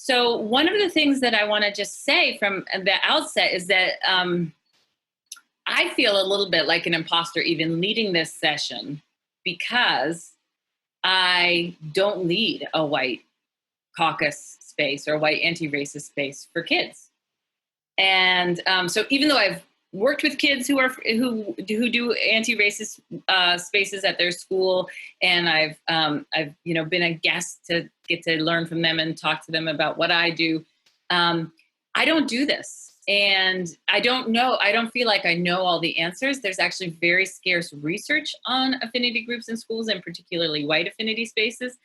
So one of the things that I want to just say from the outset is that I feel a little bit like an imposter even leading this session because I don't lead a white caucus space or a white anti-racist space for kids. And so even though I've worked with kids who do anti-racist spaces at their school, and I've been a guest to get to learn from them and talk to them about what I do. I don't do this, and I don't feel like I know all the answers. There's actually very scarce research on affinity groups in schools, and particularly white affinity spaces.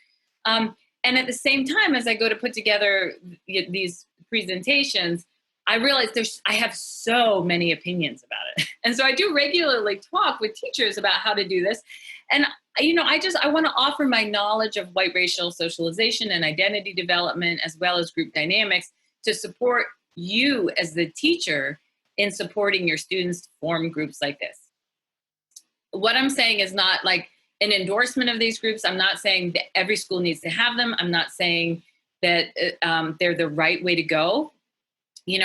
And at the same time, as I go to put together these presentations, I realize I have so many opinions about it. And so I do regularly talk with teachers about how to do this. And, I want to offer my knowledge of white racial socialization and identity development, as well as group dynamics, to support you as the teacher in supporting your students to form groups like this. What I'm saying is not like an endorsement of these groups. I'm not saying that every school needs to have them. I'm not saying that they're the right way to go.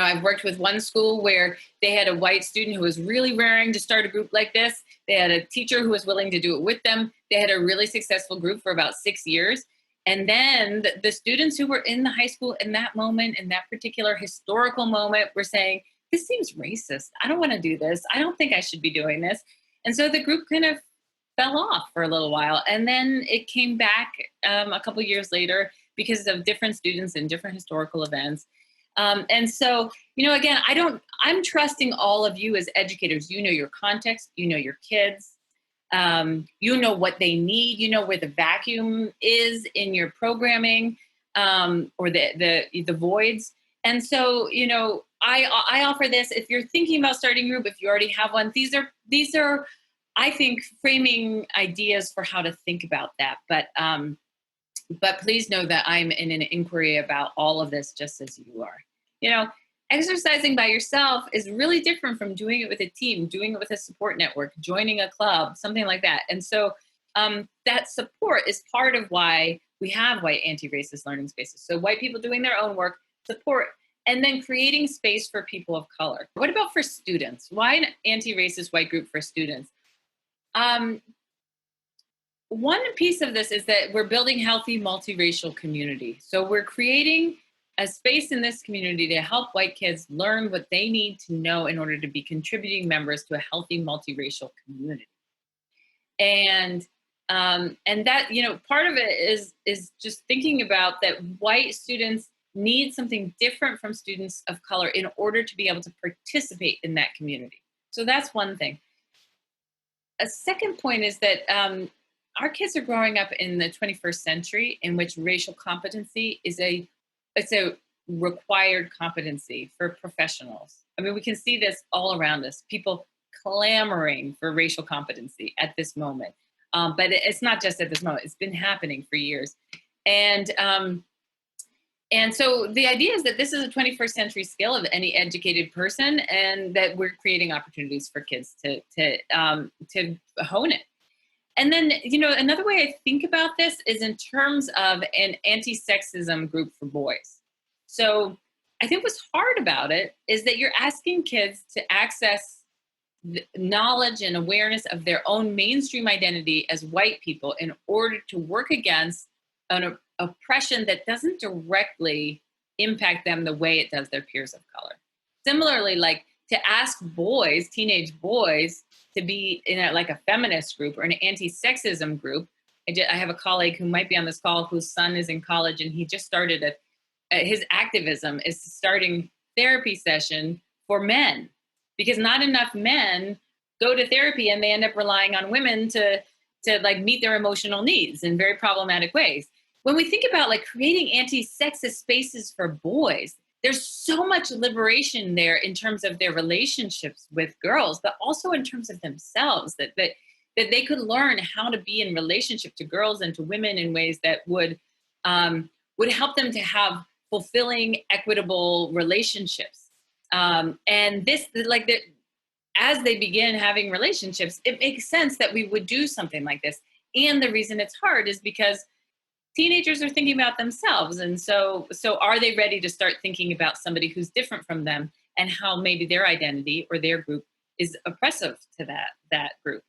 I've worked with one school where they had a white student who was really raring to start a group like this. They had a teacher who was willing to do it with them. They had a really successful group for about 6 years. And then the students who were in the high school in that moment, in that particular historical moment, were saying, this seems racist. I don't want to do this. I don't think I should be doing this. And so the group kind of fell off for a little while. And then it came back a couple years later because of different students and different historical events. And so, again, I'm trusting all of you as educators. You know your context, you know your kids, you know what they need, you know where the vacuum is in your programming, or the voids. And so, I offer this. If you're thinking about starting a group, if you already have one, these are, I think, framing ideas for how to think about that. But please know that I'm in an inquiry about all of this, just as you are. Exercising by yourself is really different from doing it with a team, doing it with a support network, joining a club, something like that. And so that support is part of why we have white anti-racist learning spaces. So white people doing their own work, support, and then creating space for people of color. What about for students? Why an anti-racist white group for students? One piece of this is that we're building healthy multiracial community. So we're creating a space in this community to help white kids learn what they need to know in order to be contributing members to a healthy multiracial community. And that, part of it is just thinking about that white students need something different from students of color in order to be able to participate in that community. So that's one thing. A second point is that our kids are growing up in the 21st century, in which racial competency is a required competency for professionals. I mean, we can see this all around us, people clamoring for racial competency at this moment. But it's not just at this moment, it's been happening for years. And so the idea is that this is a 21st century skill of any educated person, and that we're creating opportunities for kids to hone it. And then, another way I think about this is in terms of an anti-sexism group for boys. So I think what's hard about it is that you're asking kids to access the knowledge and awareness of their own mainstream identity as white people in order to work against an oppression that doesn't directly impact them the way it does their peers of color. Similarly, like to ask boys, teenage boys, to be in a feminist group or an anti-sexism group. I have a colleague who might be on this call whose son is in college, and he just started his activism is starting therapy session for men, because not enough men go to therapy and they end up relying on women to meet their emotional needs in very problematic ways. When we think about creating anti-sexist spaces for boys, there's so much liberation there in terms of their relationships with girls, but also in terms of themselves, that they could learn how to be in relationship to girls and to women in ways that would help them to have fulfilling, equitable relationships. And this, as they begin having relationships, it makes sense that we would do something like this. And the reason it's hard is because teenagers are thinking about themselves. And so are they ready to start thinking about somebody who's different from them and how maybe their identity or their group is oppressive to that group?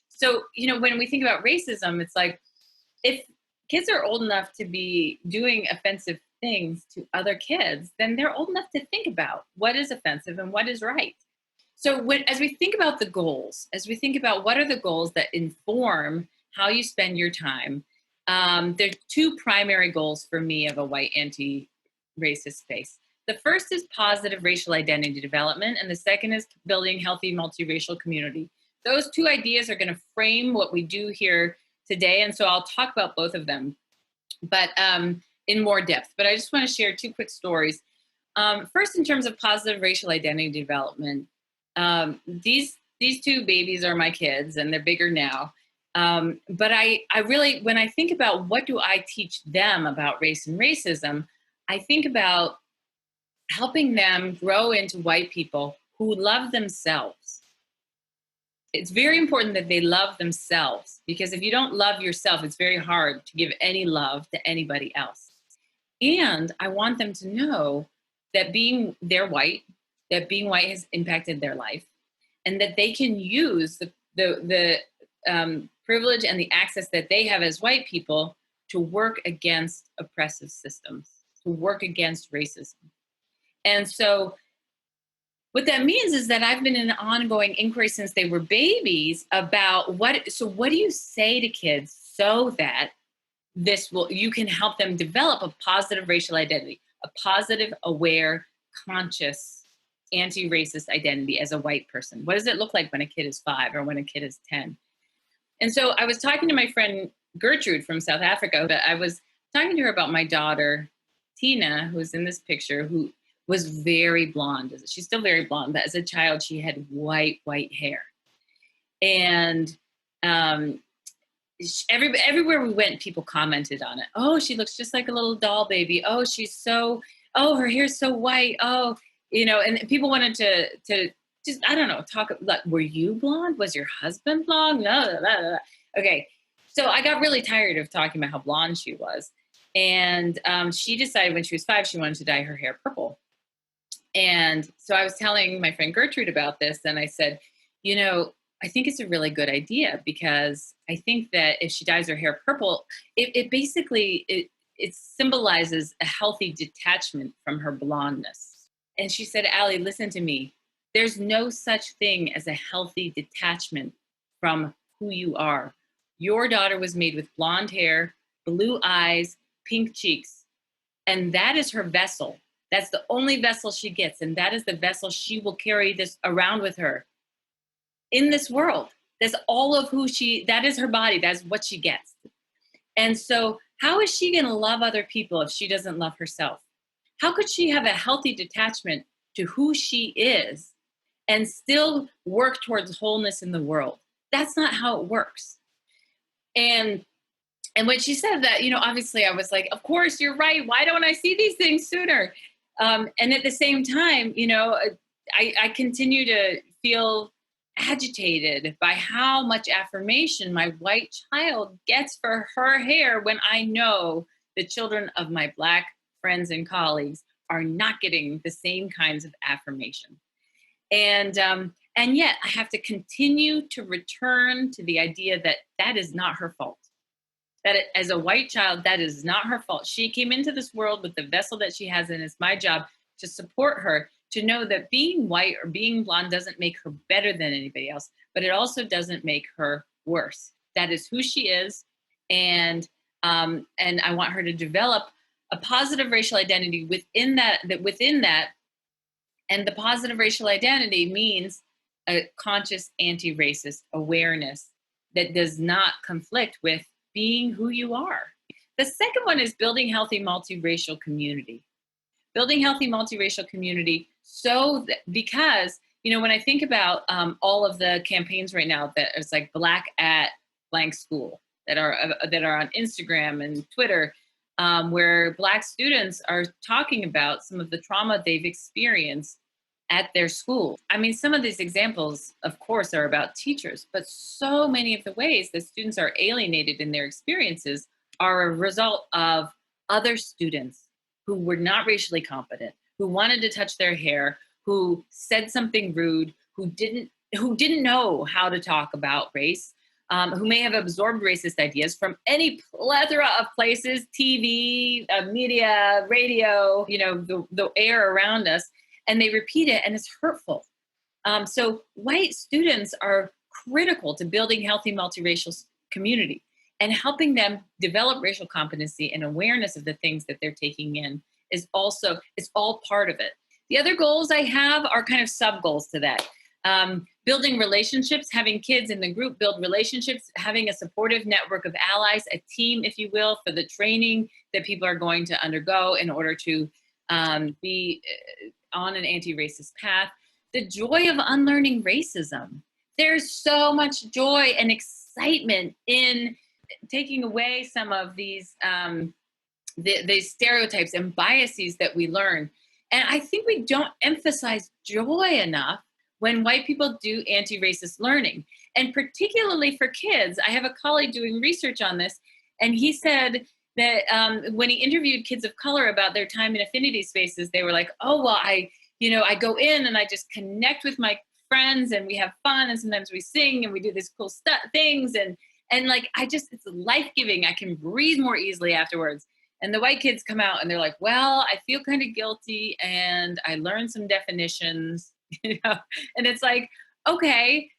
So, when we think about racism, it's like, if kids are old enough to be doing offensive things to other kids, then they're old enough to think about what is offensive and what is right. So as we think about the goals, as we think about what are the goals that inform how you spend your time, there are two primary goals for me of a white anti-racist space. The first is positive racial identity development, and the second is building healthy multiracial community. Those two ideas are going to frame what we do here today, and so I'll talk about both of them, but in more depth. But I just want to share two quick stories. First, in terms of positive racial identity development, these two babies are my kids, and they're bigger now. But I really, when I think about what do I teach them about race and racism, I think about helping them grow into white people who love themselves. It's very important that they love themselves, because if you don't love yourself, it's very hard to give any love to anybody else. And I want them to know that they're white, that being white has impacted their life, and that they can use the privilege and the access that they have as white people to work against oppressive systems, to work against racism. And so what that means is that I've been in an ongoing inquiry since they were babies about what do you say to kids so that you can help them develop a positive racial identity, a positive, aware, conscious, anti-racist identity as a white person. What does it look like when a kid is 5 or when a kid is 10? And so I was talking to my friend Gertrude from South Africa, but I was talking to her about my daughter, Tina, who's in this picture, who was very blonde. She's still very blonde, but as a child, she had white hair. And everywhere we went, people commented on it. Oh, she looks just like a little doll baby. Oh, her hair's so white. Oh, and people wanted to just, I don't know, talk like, were you blonde? Was your husband blonde? No. Okay. So I got really tired of talking about how blonde she was. And she decided when she was 5, she wanted to dye her hair purple. And so I was telling my friend Gertrude about this, and I said, I think it's a really good idea, because I think that if she dyes her hair purple, it basically symbolizes a healthy detachment from her blondness. And she said, Allie, listen to me. There's no such thing as a healthy detachment from who you are. Your daughter was made with blonde hair, blue eyes, pink cheeks, and that is her vessel. That's the only vessel she gets, and that is the vessel she will carry this around with her in this world. That's all of that is her body. That's what she gets. And so how is she going to love other people if she doesn't love herself? How could she have a healthy detachment to who she is and still work towards wholeness in the world? That's not how it works. And when she said that, obviously I was like, of course, you're right. Why don't I see these things sooner? And at the same time, I continue to feel agitated by how much affirmation my white child gets for her hair when I know the children of my Black friends and colleagues are not getting the same kinds of affirmation. And yet I have to continue to return to the idea that is not her fault. That as a white child, that is not her fault. She came into this world with the vessel that she has, and it's my job to support her, to know that being white or being blonde doesn't make her better than anybody else, but it also doesn't make her worse. That is who she is, and I want her to develop a positive racial identity within that, and the positive racial identity means a conscious anti-racist awareness that does not conflict with being who you are. The second one is building healthy multiracial community. Building healthy multiracial community because, when I think about all of the campaigns right now that is like Black at blank school that are on Instagram and Twitter, where Black students are talking about some of the trauma they've experienced at their school. I mean, some of these examples, of course, are about teachers, but so many of the ways that students are alienated in their experiences are a result of other students who were not racially competent, who wanted to touch their hair, who said something rude, who didn't know how to talk about race, who may have absorbed racist ideas from any plethora of places, TV, media, radio, the air around us, and they repeat it, and it's hurtful. So white students are critical to building healthy multiracial community and helping them develop racial competency and awareness of the things that they're taking in is all part of it. The other goals I have are kind of sub goals to that. Building relationships, having kids in the group build relationships, having a supportive network of allies, a team, if you will, for the training that people are going to undergo in order to be on an anti-racist path. The joy of unlearning racism. There's so much joy and excitement in taking away some of these stereotypes and biases that we learn. And I think we don't emphasize joy enough when white people do anti-racist learning. And particularly for kids, I have a colleague doing research on this, and he said that when he interviewed kids of color about their time in affinity spaces, they were like, oh, well, I go in and I just connect with my friends and we have fun, and sometimes we sing and we do these cool things, and like it's life-giving. I can breathe more easily afterwards. And the white kids come out and they're like, well, I feel kind of guilty and I learned some definitions, and it's like, okay,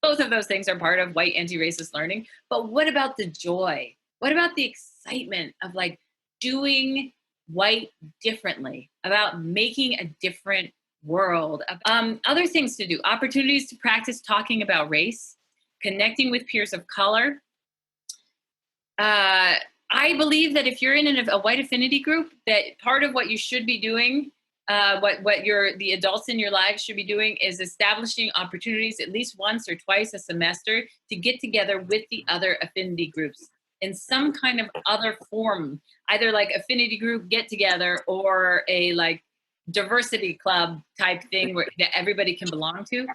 both of those things are part of white anti-racist learning. But what about the joy? What about the excitement of like doing white differently, about making a different world? Other things to do, opportunities to practice talking about race, connecting with peers of color. I believe that if you're in a white affinity group, that part of what you should be doing, the adults in your lives should be doing, is establishing opportunities at least once or twice a semester to get together with the other affinity groups in some kind of other form, either like affinity group get together or a like diversity club type thing that everybody can belong to.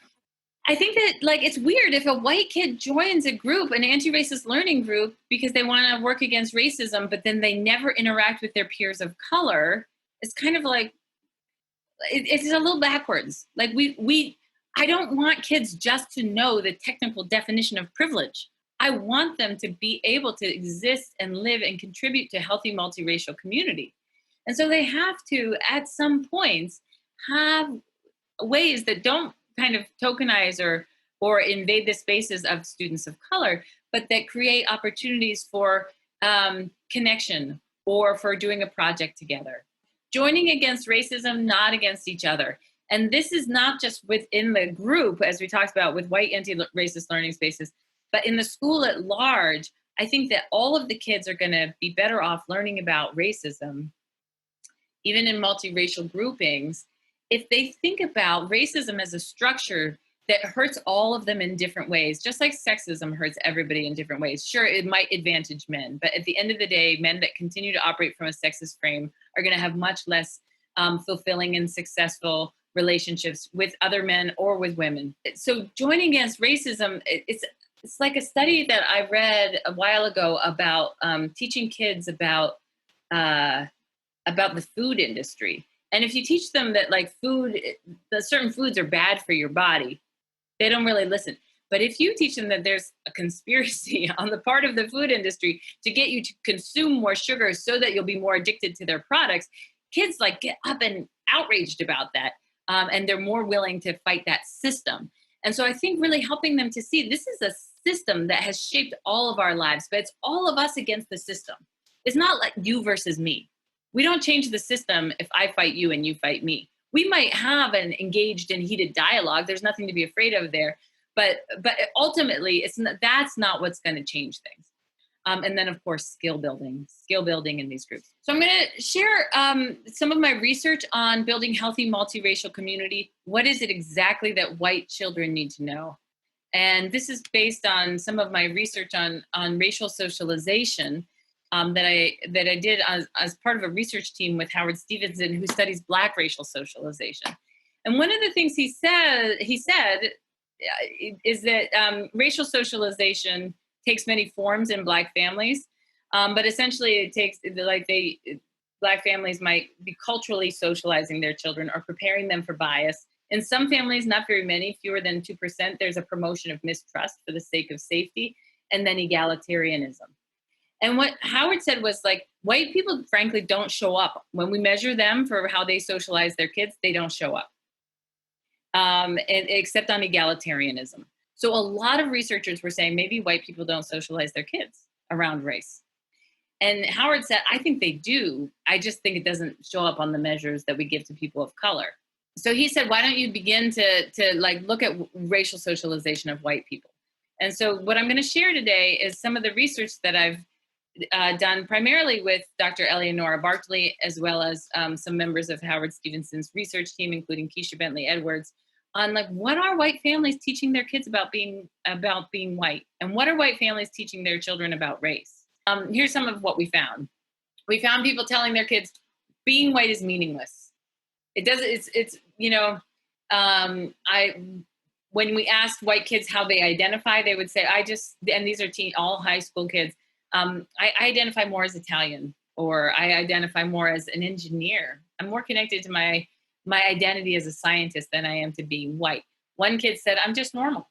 I think that like it's weird if a white kid joins a group, an anti-racist learning group, because they want to work against racism, but then they never interact with their peers of color. It's kind of like it's a little backwards. Like I don't want kids just to know the technical definition of privilege. I want them to be able to exist and live and contribute to a healthy multiracial community. And so they have to, at some points, have ways that don't kind of tokenize or invade the spaces of students of color, but that create opportunities for connection or for doing a project together. Joining against racism, not against each other. And this is not just within the group, as we talked about with white anti-racist learning spaces, but in the school at large. I think that all of the kids are going to be better off learning about racism, even in multiracial groupings, if they think about racism as a structure that hurts all of them in different ways, just like sexism hurts everybody in different ways. Sure, it might advantage men, but at the end of the day, men that continue to operate from a sexist frame are going to have much less fulfilling and successful relationships with other men or with women. So joining against racism, it's like a study that I read a while ago about teaching kids about the food industry. And if you teach them that like that certain foods are bad for your body, they don't really listen. But if you teach them that there's a conspiracy on the part of the food industry to get you to consume more sugar so that you'll be more addicted to their products, kids like get up and outraged about that. And they're more willing to fight that system. And so I think really helping them to see this is a system that has shaped all of our lives, but it's all of us against the system. It's not like you versus me. We don't change the system if I fight you and you fight me. We might have an engaged and heated dialogue. There's nothing to be afraid of there. But ultimately, that's not what's going to change things. And then, of course, skill building in these groups. So I'm going to share some of my research on building healthy multiracial community. What is it exactly that white children need to know? And this is based on some of my research on racial socialization that I did as part of a research team with Howard Stevenson, who studies Black racial socialization. And one of the things he said is that racial socialization takes many forms in Black families. But essentially it takes like Black families might be culturally socializing their children or preparing them for bias. In some families, not very many, fewer than 2%, there's a promotion of mistrust for the sake of safety, and then egalitarianism. And what Howard said was like, white people, frankly, don't show up. When we measure them for how they socialize their kids, they don't show up, except on egalitarianism. So a lot of researchers were saying maybe white people don't socialize their kids around race. And Howard said, I think they do. I just think it doesn't show up on the measures that we give to people of color. So he said, why don't you begin to like look at racial socialization of white people? And so what I'm going to share today is some of the research that I've done primarily with Dr. Eleonora Barkley, as well as some members of Howard Stevenson's research team, including Keisha Bentley Edwards, on like what are white families teaching their kids about being white, and what are white families teaching their children about race. Here's some of what we found. We found people telling their kids being white is meaningless. It doesn't. It's you know, when we asked white kids how they identify, they would say, and these are all high school kids. I identify more as Italian, or I identify more as an engineer. I'm more connected to my identity as a scientist than I am to being white. One kid said, I'm just normal.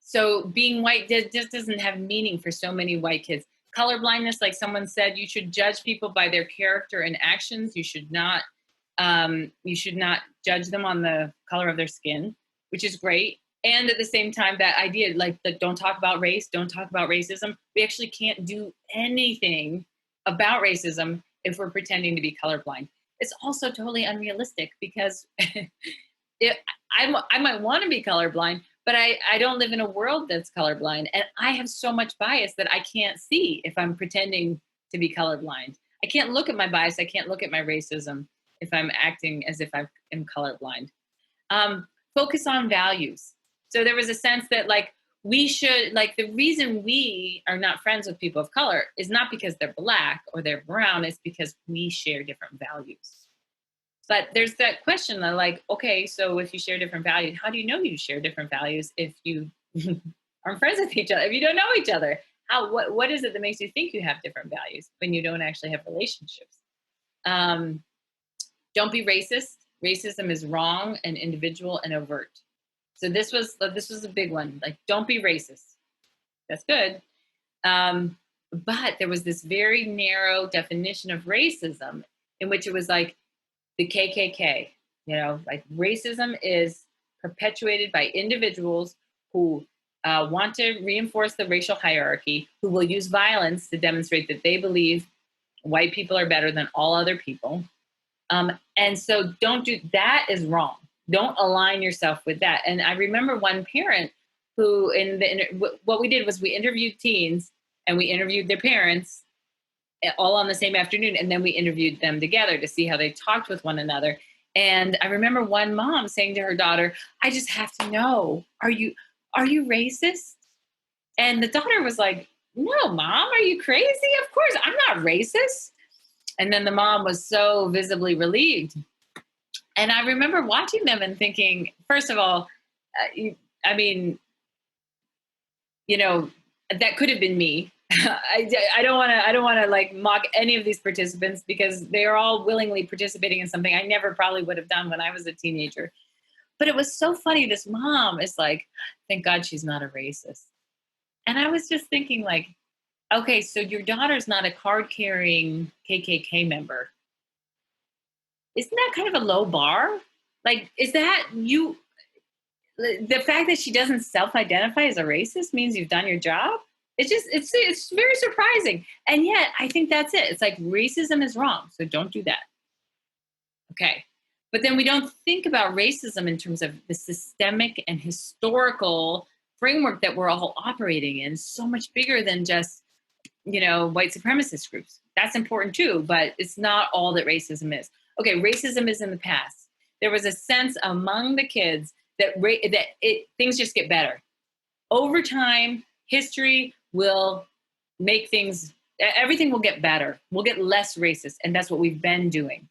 So being white just doesn't have meaning for so many white kids. Colorblindness, like someone said, you should judge people by their character and actions. You should not judge them on the color of their skin, which is great. And at the same time, that idea, like, don't talk about race, don't talk about racism. We actually can't do anything about racism if we're pretending to be colorblind. It's also totally unrealistic because I might want to be colorblind, but I don't live in a world that's colorblind. And I have so much bias that I can't see if I'm pretending to be colorblind. I can't look at my bias. I can't look at my racism if I'm acting as if I am colorblind. Focus on values. So there was a sense that like we should, like the reason we are not friends with people of color is not because they're Black or they're brown, it's because we share different values. But there's that question that like, okay, so if you share different values, how do you know you share different values if you aren't friends with each other, if you don't know each other? What is it that makes you think you have different values when you don't actually have relationships? Don't be racist. Racism is wrong and individual and overt. So this was a big one. Like, don't be racist. That's good. But there was this very narrow definition of racism in which it was like the KKK, like racism is perpetuated by individuals who want to reinforce the racial hierarchy, who will use violence to demonstrate that they believe white people are better than all other people. And so don't do that is wrong. Don't align yourself with that. And I remember one parent who what we did was we interviewed teens and we interviewed their parents all on the same afternoon. And then we interviewed them together to see how they talked with one another. And I remember one mom saying to her daughter, I just have to know, are you racist? And the daughter was like, no, Mom, are you crazy? Of course, I'm not racist. And then the mom was so visibly relieved. And I remember watching them and thinking, first of all, that could have been me. I don't want to like mock any of these participants because they are all willingly participating in something I never probably would have done when I was a teenager. But it was so funny. This mom is like, thank God she's not a racist. And I was just thinking like, okay, so your daughter's not a card-carrying KKK member. Isn't that kind of a low bar? Like, is that you? The fact that she doesn't self-identify as a racist means you've done your job? It's very surprising. And yet, I think that's it. It's like racism is wrong, so don't do that. Okay. But then we don't think about racism in terms of the systemic and historical framework that we're all operating in. So much bigger than just, white supremacist groups. That's important too, but it's not all that racism is. Okay, racism is in the past. There was a sense among the kids that things just get better. Over time, history will make everything will get better. We'll get less racist, and that's what we've been doing.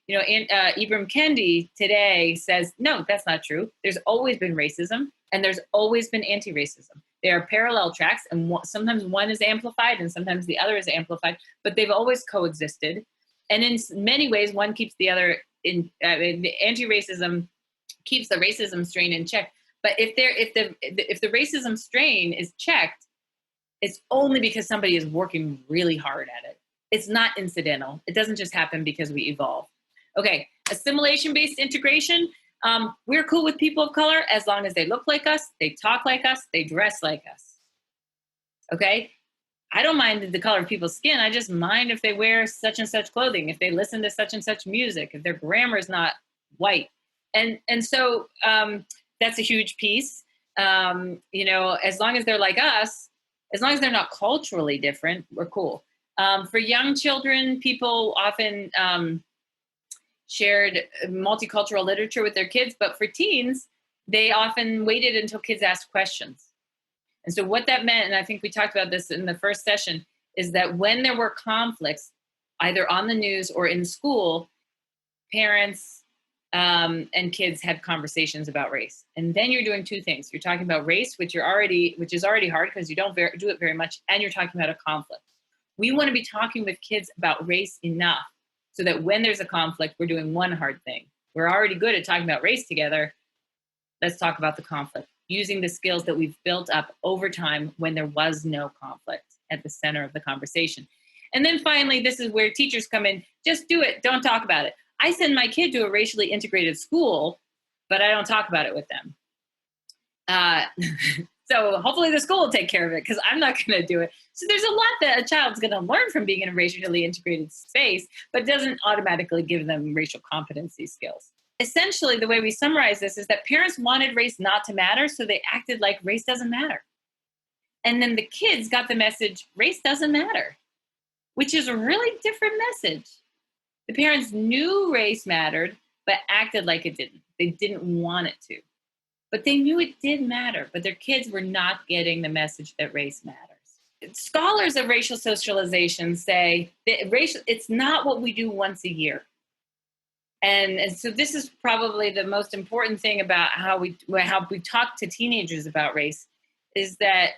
Ibram Kendi today says, no, that's not true. There's always been racism, and there's always been anti-racism. They are parallel tracks, and sometimes one is amplified and sometimes the other is amplified, but they've always coexisted. And in many ways, one keeps the other in. The anti-racism keeps the racism strain in check. But if the racism strain is checked, it's only because somebody is working really hard at it. It's not incidental. It doesn't just happen because we evolve. Okay, assimilation-based integration. We're cool with people of color as long as they look like us, they talk like us, they dress like us. Okay? I don't mind the color of people's skin. I just mind if they wear such and such clothing, if they listen to such and such music, if their grammar is not white. And so that's a huge piece. As long as they're like us, as long as they're not culturally different, we're cool. For young children, people often shared multicultural literature with their kids, but for teens, they often waited until kids asked questions. And so what that meant, and I think we talked about this in the first session, is that when there were conflicts, either on the news or in school, parents and kids had conversations about race. And then you're doing two things. You're talking about race, which is already hard because you don't do it very much, and you're talking about a conflict. We want to be talking with kids about race enough so that when there's a conflict, we're doing one hard thing. We're already good at talking about race together. Let's talk about the conflict, using the skills that we've built up over time when there was no conflict at the center of the conversation. And then finally, this is where teachers come in. Just do it. Don't talk about it. I send my kid to a racially integrated school, but I don't talk about it with them. So hopefully the school will take care of it because I'm not going to do it. So there's a lot that a child's going to learn from being in a racially integrated space, but doesn't automatically give them racial competency skills. Essentially, the way we summarize this is that parents wanted race not to matter, so they acted like race doesn't matter. And then the kids got the message, race doesn't matter, which is a really different message. The parents knew race mattered, but acted like it didn't. They didn't want it to. But they knew it did matter, but their kids were not getting the message that race matters. Scholars of racial socialization say that it's not what we do once a year. And so this is probably the most important thing about how we talk to teenagers about race is that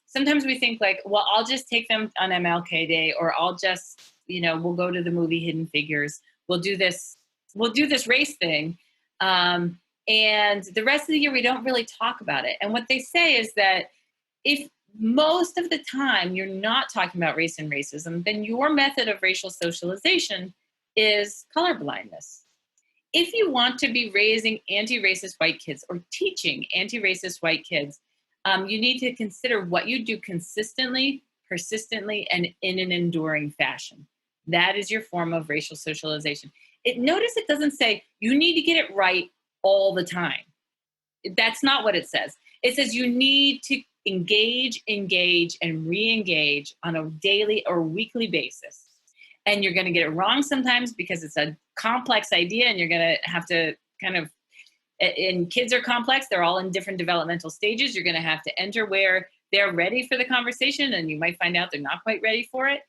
sometimes we think like, well, I'll just take them on MLK Day, or I'll just, we'll go to the movie Hidden Figures. We'll do this race thing. And the rest of the year, we don't really talk about it. And what they say is that if most of the time you're not talking about race and racism, then your method of racial socialization is colorblindness. If you want to be raising anti-racist white kids or teaching anti-racist white kids, you need to consider what you do consistently, persistently, and in an enduring fashion. That is your form of racial socialization. Notice it doesn't say you need to get it right all the time. That's not what it says. It says you need to engage, and re-engage on a daily or weekly basis. And you're going to get it wrong sometimes because it's a complex idea and you're going to have to and kids are complex. They're all in different developmental stages. You're going to have to enter where they're ready for the conversation, and you might find out they're not quite ready for it.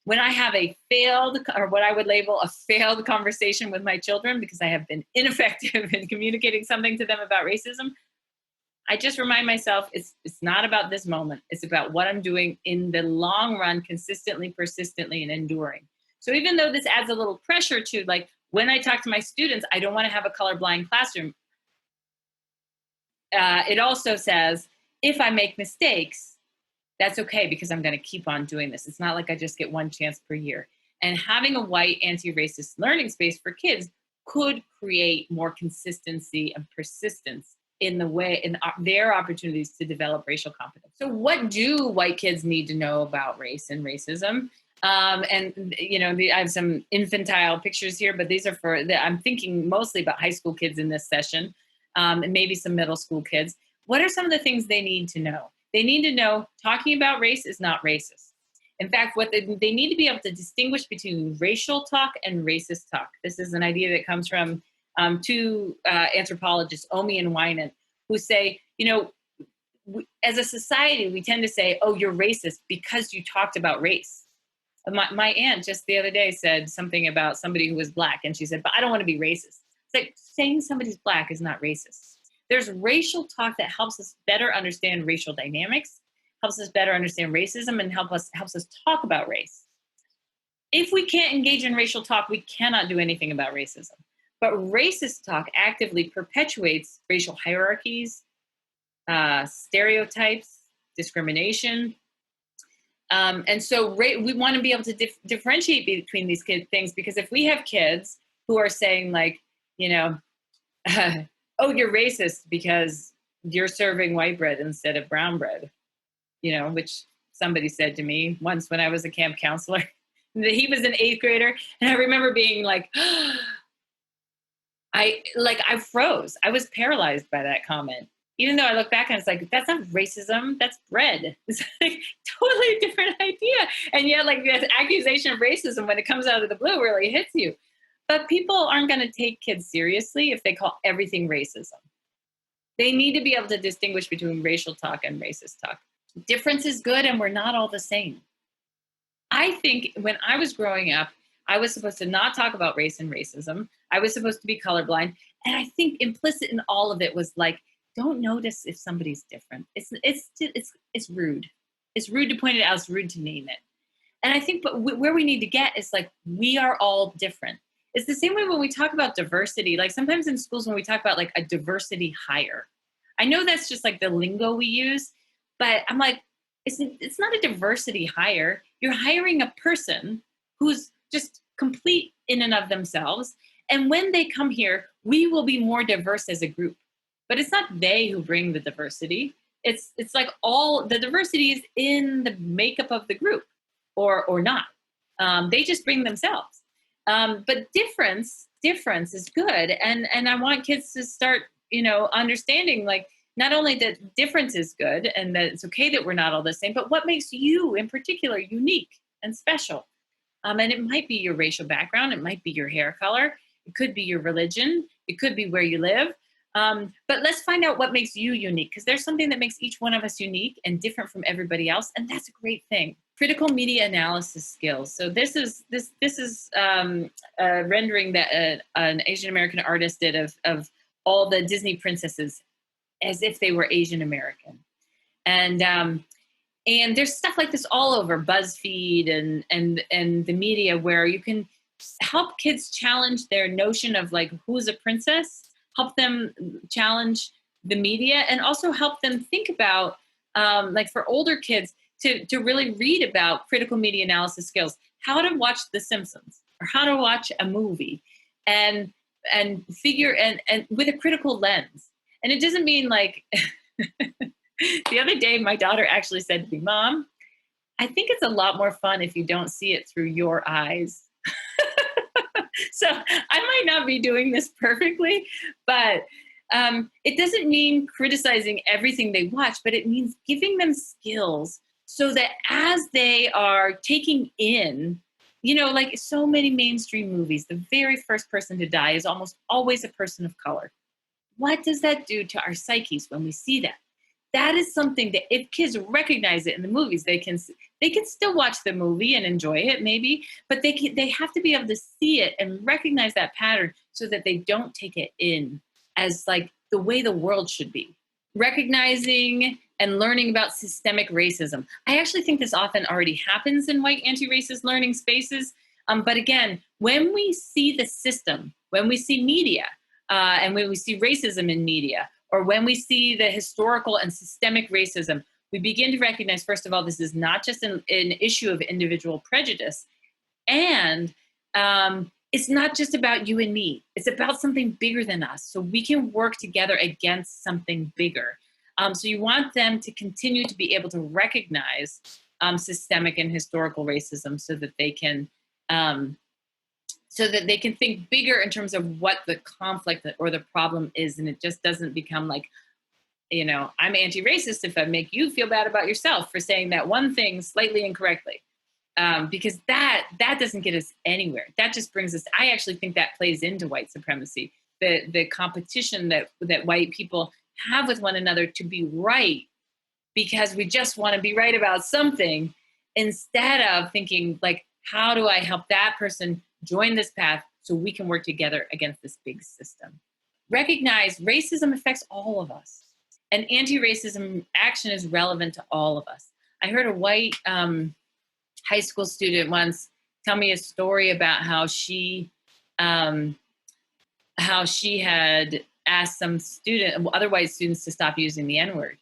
When I have a failed, or what I would label a failed conversation with my children because I have been ineffective in communicating something to them about racism, I just remind myself it's not about this moment. It's about what I'm doing in the long run, consistently, persistently, and enduring. So even though this adds a little pressure to, like, when I talk to my students, I don't want to have a colorblind classroom. It also says, if I make mistakes, that's okay because I'm going to keep on doing this. It's not like I just get one chance per year. And having a white anti-racist learning space for kids could create more consistency and persistence in their opportunities to develop racial competence. So what do white kids need to know about race and racism? I have some infantile pictures here, but these are I'm thinking mostly about high school kids in this session, and maybe some middle school kids. What are some of the things they need to know? They need to know talking about race is not racist. In fact, what they need to be able to distinguish between racial talk and racist talk. This is an idea that comes from two anthropologists, Omi and Winan, who say, as a society, we tend to say, oh, you're racist because you talked about race. My aunt just the other day said something about somebody who was Black, and she said, but I don't want to be racist. It's like saying somebody's Black is not racist. There's racial talk that helps us better understand racial dynamics, helps us better understand racism, and helps us talk about race. If we can't engage in racial talk, we cannot do anything about racism. But racist talk actively perpetuates racial hierarchies, stereotypes, discrimination. And so we want to be able to differentiate between these things, because if we have kids who are saying like, you know, oh, you're racist because you're serving white bread instead of brown bread, you know, which somebody said to me once when I was a camp counselor. He was an 8th grader, and I remember being like, I froze. I was paralyzed by that comment. Even though I look back and it's like, that's not racism, that's bread. It's like totally different idea. And yet like the accusation of racism when it comes out of the blue really hits you. But people aren't going to take kids seriously if they call everything racism. They need to be able to distinguish between racial talk and racist talk. Difference is good, and we're not all the same. I think when I was growing up, I was supposed to not talk about race and racism. I was supposed to be colorblind. And I think implicit in all of it was like, don't notice if somebody's different. It's rude. It's rude to point it out. It's rude to name it. And I think, but where we need to get is like, we are all different. It's the same way when we talk about diversity. Like sometimes in schools when we talk about like a diversity hire, I know that's just like the lingo we use, but I'm like, it's not a diversity hire. You're hiring a person who's just complete in and of themselves. And when they come here, we will be more diverse as a group. But it's not they who bring the diversity. It's like all the diversity is in the makeup of the group, or not. They just bring themselves. But difference is good, and I want kids to start, understanding like not only that difference is good and that it's okay that we're not all the same, but what makes you in particular unique and special. And it might be your racial background, it might be your hair color, it could be your religion, it could be where you live. But let's find out what makes you unique, because there's something that makes each one of us unique and different from everybody else, and that's a great thing. Critical media analysis skills. So this is rendering that an Asian American artist did of all the Disney princesses as if they were Asian American, and there's stuff like this all over BuzzFeed and the media where you can help kids challenge their notion of like who's a princess, help them challenge the media, and also help them think about like for older kids to really read about critical media analysis skills, how to watch The Simpsons or how to watch a movie and figure and with a critical lens. And it doesn't mean like the other day my daughter actually said to me, Mom, I think it's a lot more fun if you don't see it through your eyes. So I might not be doing this perfectly, but it doesn't mean criticizing everything they watch, but it means giving them skills so that as they are taking in, like so many mainstream movies, the very first person to die is almost always a person of color. What does that do to our psyches when we see that? That is something that if kids recognize it in the movies, they can still watch the movie and enjoy it maybe, but they have to be able to see it and recognize that pattern so that they don't take it in as like the way the world should be. Recognizing and learning about systemic racism. I actually think this often already happens in white anti-racist learning spaces. But again, when we see the system, when we see media, and when we see racism in media, or when we see the historical and systemic racism, we begin to recognize, first of all, this is not just an issue of individual prejudice. And it's not just about you and me. It's about something bigger than us. So we can work together against something bigger. So you want them to continue to be able to recognize systemic and historical racism so that they can think bigger in terms of what the conflict or the problem is. And it just doesn't become like, I'm anti-racist if I make you feel bad about yourself for saying that one thing slightly incorrectly. Because that doesn't get us anywhere. That just brings us, I actually think that plays into white supremacy, the competition that white people have with one another to be right, because we just want to be right about something, instead of thinking like, how do I help that person join this path so we can work together against this big system? recognize racism affects all of us, and anti-racism action is relevant to all of us. I heard a white high school student once tell me a story about um, how she had asked some other white students to stop using the N-word.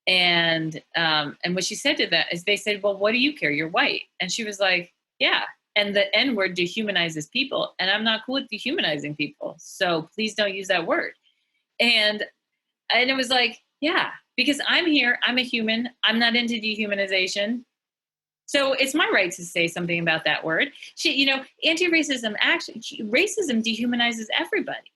And what she said to that is, they said, well, what do you care? You're white. And she was like, yeah. And the N-word dehumanizes people, and I'm not cool with dehumanizing people. So please don't use that word. And it was like, yeah, because I'm here, I'm a human, I'm not into dehumanization. So it's my right to say something about that word. Anti-racism racism dehumanizes everybody.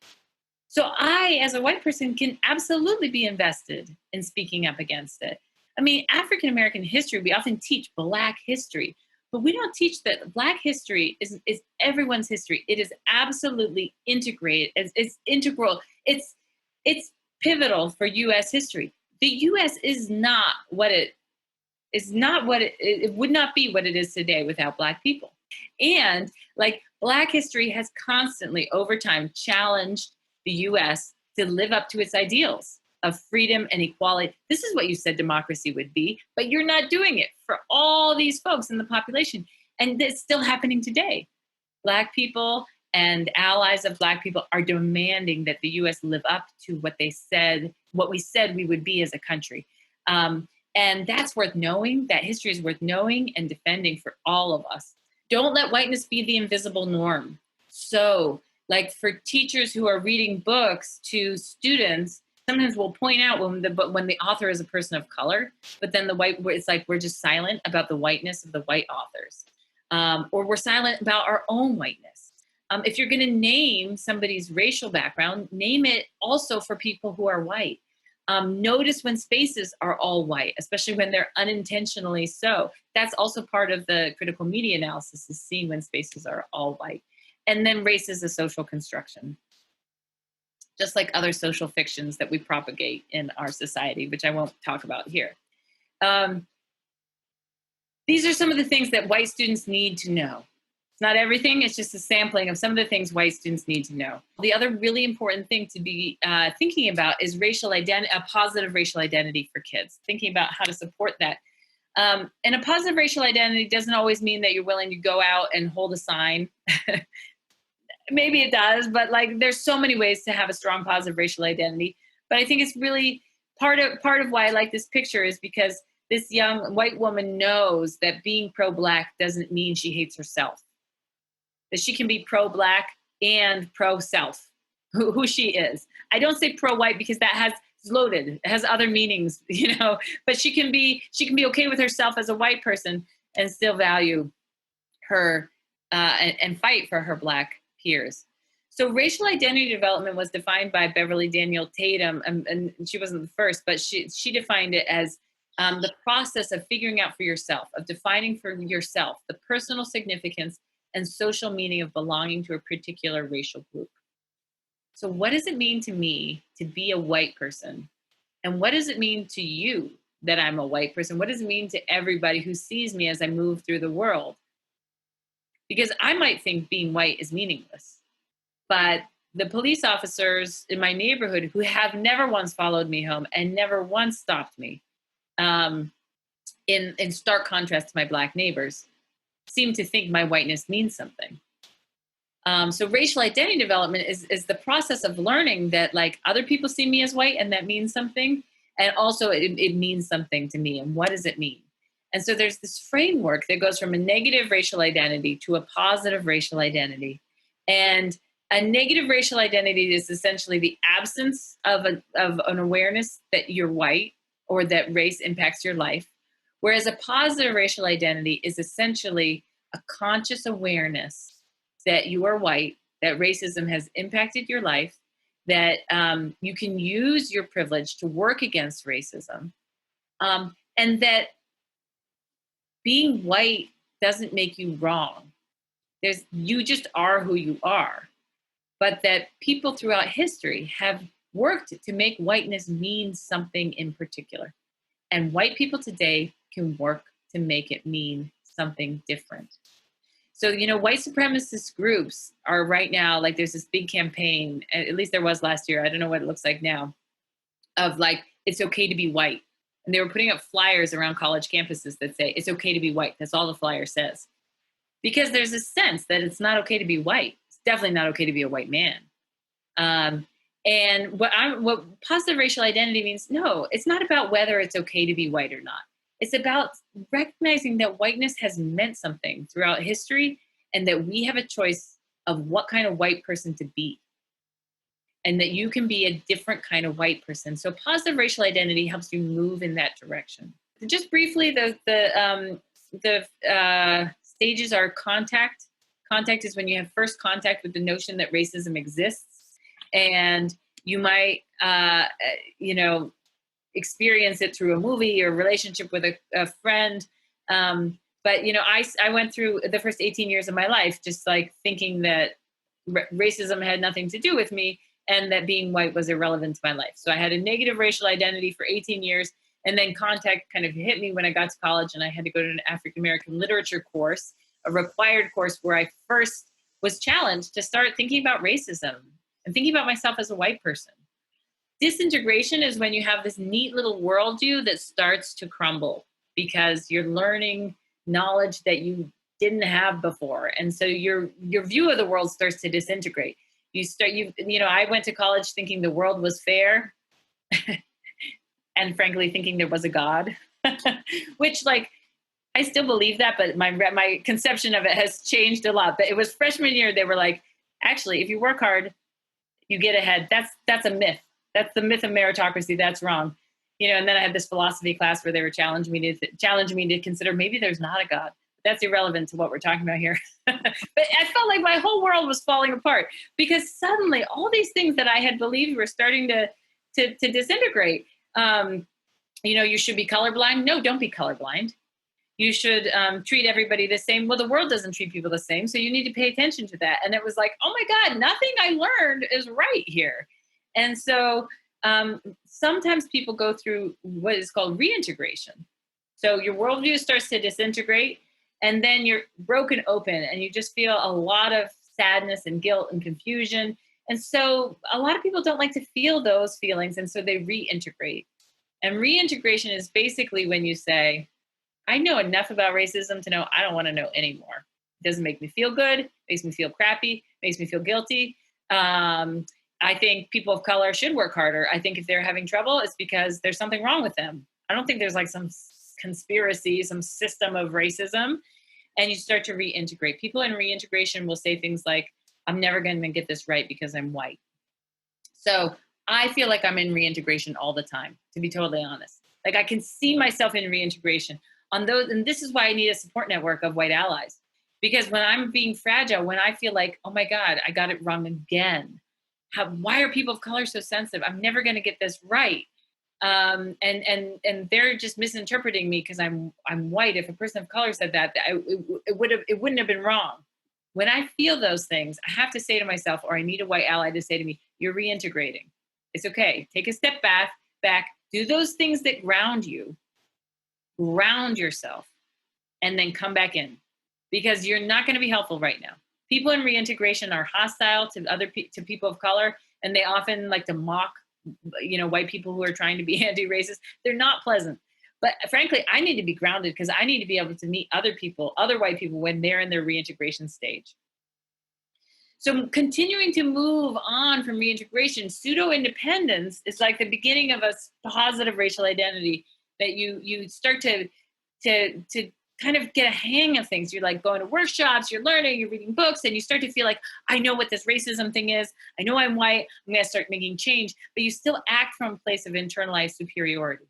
So I, as a white person, can absolutely be invested in speaking up against it. I mean, African American history, we often teach Black history, but we don't teach that Black history is everyone's history. It is absolutely integrated. It's integral. It's pivotal for U.S. history. The U.S. is not what it would not be what it is today without Black people. And like, Black history has constantly over time challenged the U.S. to live up to its ideals of freedom and equality. This is what you said democracy would be, but you're not doing it for all these folks in the population. And it's still happening today. Black people and allies of Black people are demanding that the U.S. live up to what we said we would be as a country. And that's worth knowing. That history is worth knowing and defending for all of us. Don't let whiteness be the invisible norm. So, like, for teachers who are reading books to students, sometimes we'll point out when the author is a person of color, but then it's like we're just silent about the whiteness of the white authors, or we're silent about our own whiteness. If you're going to name somebody's racial background, name it also for people who are white. Notice when spaces are all white, especially when they're unintentionally so. That's also part of the critical media analysis, is seeing when spaces are all white. And then race is a social construction, just like other social fictions that we propagate in our society, which I won't talk about here. These are some of the things that white students need to know. It's not everything, it's just a sampling of some of the things white students need to know. The other really important thing to be thinking about is a positive racial identity for kids, thinking about how to support that. And a positive racial identity doesn't always mean that you're willing to go out and hold a sign. Maybe it does, but like, there's so many ways to have a strong positive racial identity. But I think it's really part of why I like this picture is because this young white woman knows that being pro-Black doesn't mean she hates herself. That she can be pro-Black and pro-self, who she is. I don't say pro-white because it's loaded. It has other meanings, but she can be okay with herself as a white person and still value her and fight for her Black peers. So racial identity development was defined by Beverly Daniel Tatum, and she wasn't the first, but she defined it as the process of figuring out for yourself, of defining for yourself the personal significance and social meaning of belonging to a particular racial group. So what does it mean to me to be a white person? And what does it mean to you that I'm a white person? What does it mean to everybody who sees me as I move through the world? Because I might think being white is meaningless, but the police officers in my neighborhood who have never once followed me home and never once stopped me, in stark contrast to my Black neighbors, seem to think my whiteness means something. So racial identity development is the process of learning that, like, other people see me as white and that means something. And also it means something to me. And what does it mean? And so there's this framework that goes from a negative racial identity to a positive racial identity. And a negative racial identity is essentially the absence of an awareness that you're white or that race impacts your life. Whereas a positive racial identity is essentially a conscious awareness that you are white, that racism has impacted your life, that you can use your privilege to work against racism, and that being white doesn't make you wrong. You just are who you are. But that people throughout history have worked to make whiteness mean something in particular. And white people today can work to make it mean something different. So, white supremacist groups are right now, like, there's this big campaign, at least there was last year. I don't know what it looks like now, of like, it's okay to be white. And they were putting up flyers around college campuses that say, it's okay to be white. That's all the flyer says. Because there's a sense that it's not okay to be white. It's definitely not okay to be a white man. Um, and what positive racial identity means, no, it's not about whether it's okay to be white or not. It's about recognizing that whiteness has meant something throughout history and that we have a choice of what kind of white person to be. And that you can be a different kind of white person. So positive racial identity helps you move in that direction. Just briefly, the stages are contact. Contact is when you have first contact with the notion that racism exists, and you might, experience it through a movie or a relationship with a friend. But I went through the first 18 years of my life just like thinking that racism had nothing to do with me, and that being white was irrelevant to my life. So I had a negative racial identity for 18 years. And then contact kind of hit me when I got to college, and I had to go to an African American literature course, a required course where I first was challenged to start thinking about racism and thinking about myself as a white person. Disintegration is when you have this neat little worldview that starts to crumble because you're learning knowledge that you didn't have before. And so your view of the world starts to disintegrate. I went to college thinking the world was fair and frankly thinking there was a God, which like I still believe that, but my conception of it has changed a lot. But it was freshman year, they were like, actually, if you work hard, you get ahead. That's a myth. That's the myth of meritocracy. That's wrong. And then I had this philosophy class where they were challenging me to consider maybe there's not a God. That's irrelevant to what we're talking about here. But I felt like my whole world was falling apart because suddenly all these things that I had believed were starting to disintegrate. You should be colorblind. No, don't be colorblind. You should treat everybody the same. Well, the world doesn't treat people the same, so you need to pay attention to that. And it was like, oh my God, nothing I learned is right here. And so sometimes people go through what is called reintegration. So your worldview starts to disintegrate, and then you're broken open, and you just feel a lot of sadness and guilt and confusion. And so a lot of people don't like to feel those feelings, and so they reintegrate. And reintegration is basically when you say, I know enough about racism to know I don't want to know anymore. It doesn't make me feel good, makes me feel crappy, makes me feel guilty. I think people of color should work harder. I think if they're having trouble, it's because there's something wrong with them. I don't think there's like some conspiracy, some system of racism. And you start to reintegrate. People in reintegration will say things like, I'm never going to get this right because I'm white. So I feel like I'm in reintegration all the time, to be totally honest. Like I can see myself in reintegration on those. And this is why I need a support network of white allies. Because when I'm being fragile, when I feel like, oh my God, I got it wrong again. Why are people of color so sensitive? I'm never going to get this right. And they're just misinterpreting me because I'm white. If a person of color said that, it wouldn't have been wrong. When I feel those things, I have to say to myself, or I need a white ally to say to me, you're reintegrating. It's okay. Take a step back, do those things that ground you, ground yourself, and then come back in, because you're not going to be helpful right now. People in reintegration are hostile to people of color, and they often like to mock, white people who are trying to be anti-racist. They're not pleasant. But frankly, I need to be grounded because I need to be able to meet other white people when they're in their reintegration stage. So continuing to move on from reintegration, pseudo-independence is like the beginning of a positive racial identity that you start to kind of get a hang of things. You're like going to workshops, you're learning, you're reading books, and you start to feel like, I know what this racism thing is. I know I'm white. I'm going to start making change. But you still act from a place of internalized superiority.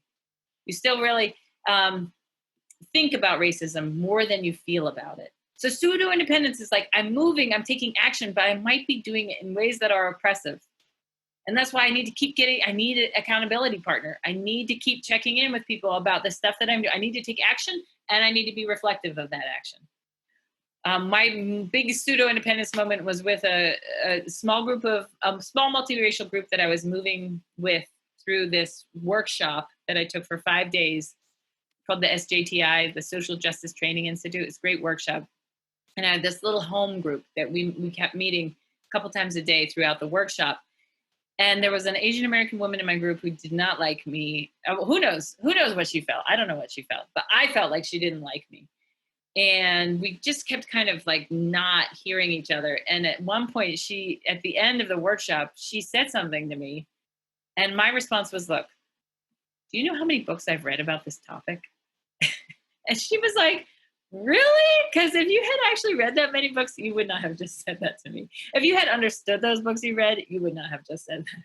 You still really think about racism more than you feel about it. So pseudo-independence is like, I'm moving, I'm taking action, but I might be doing it in ways that are oppressive. And that's why I need to I need an accountability partner. I need to keep checking in with people about the stuff that I'm doing. I need to take action, and I need to be reflective of that action. My big pseudo-independence moment was with a small multiracial group that I was moving with through this workshop that I took for 5 days called the SJTI, the Social Justice Training Institute. It's a great workshop. And I had this little home group that we kept meeting a couple times a day throughout the workshop. And there was an Asian American woman in my group who did not like me. Who knows? Who knows what she felt? I don't know what she felt, but I felt like she didn't like me. And we just kept kind of like not hearing each other. And at one point, at the end of the workshop, she said something to me. And my response was, look, do you know how many books I've read about this topic? And she was like, really? Because if you had actually read that many books, you would not have just said that to me. If you had understood those books you read, you would not have just said that.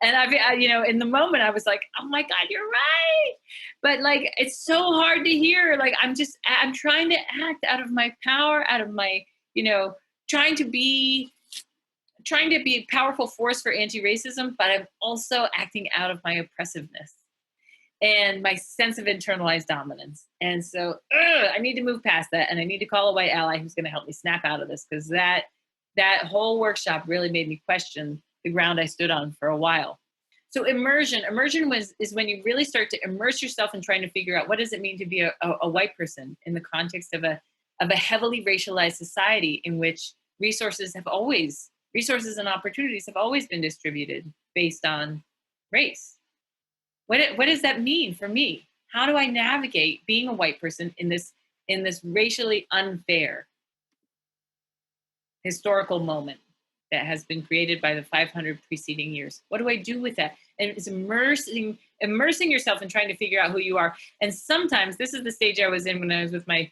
And in the moment I was like, oh my God, you're right. But like, it's so hard to hear. Like, I'm trying to act out of my power, out of my, trying to be a powerful force for anti-racism, but I'm also acting out of my oppressiveness and my sense of internalized dominance. And so I need to move past that. And I need to call a white ally who's going to help me snap out of this, because that whole workshop really made me question the ground I stood on for a while. So immersion is when you really start to immerse yourself in trying to figure out what does it mean to be a white person in the context of a heavily racialized society in which resources and opportunities have always been distributed based on race. What does that mean for me? How do I navigate being a white person in this racially unfair historical moment that has been created by the 500 preceding years? What do I do with that? And it's immersing yourself in trying to figure out who you are. And sometimes this is the stage I was in when I was with my